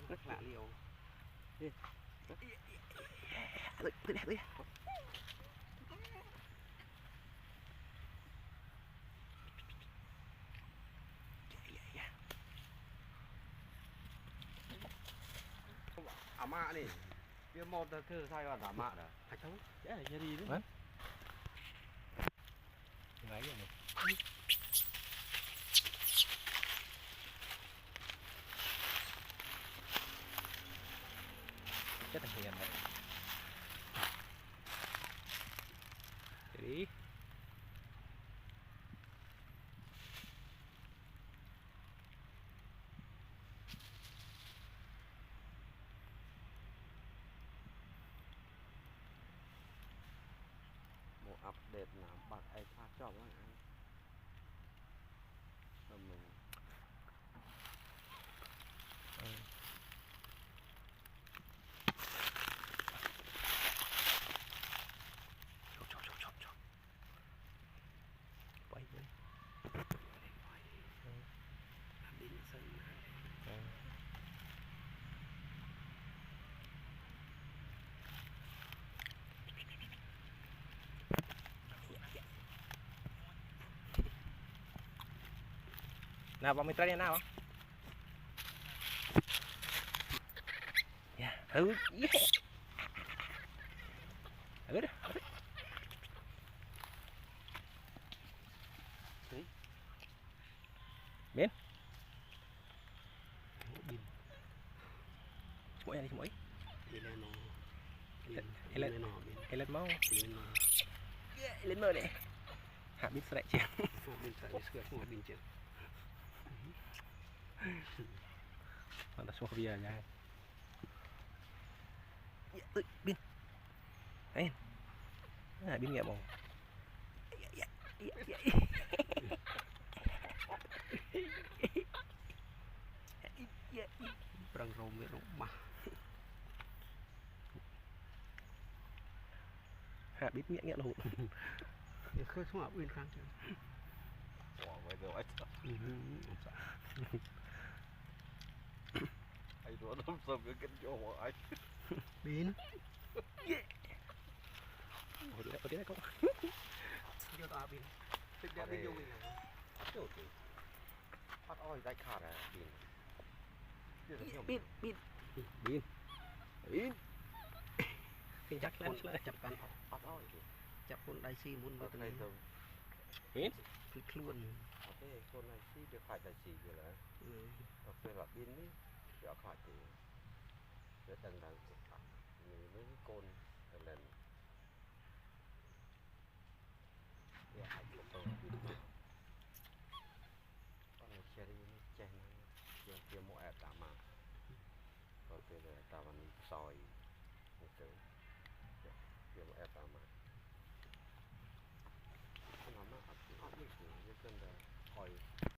rất lạ liều. Mạ đi, kia một thử thay vào giả mạ đã, hạch không? Chết là đi đấy. Ngáy rồi này. Chết là hiền này. Đi. Update nào bạc ai phát cho các anh rồi mình chọc quay đi đi sân nào vào mitra nào yeah yeah good biến mỗi này mỗi lên mau lên mơ này hạ biết sẽ chưa bên phải sửa không bên chưa còn là số bia nha bin ấy bin nghẹo bông Prang rôm với rôm mà hạ biết nghẹo lụt khơi xuống ở bên khác chứ vậy rồi anh đó đâm sầm cái chỗ của anh biến ở đây này con vô tao biến thực ra đi vô mình chỗ gì phát oi đại khả là biến cái chắc lên chập bàn phát oi chập con đại si muốn vào đây rồi biến cứ luôn thế con này si được phải đại si rồi đấy ok là biến đi được phải thì để đằng mấy con lần để hai một con này chơi đi chơi này chơi một ép tạm mà rồi từ từ tạm mình soi một từ chơi một ép tạm mà nó mát ấp đi cái cơn là hồi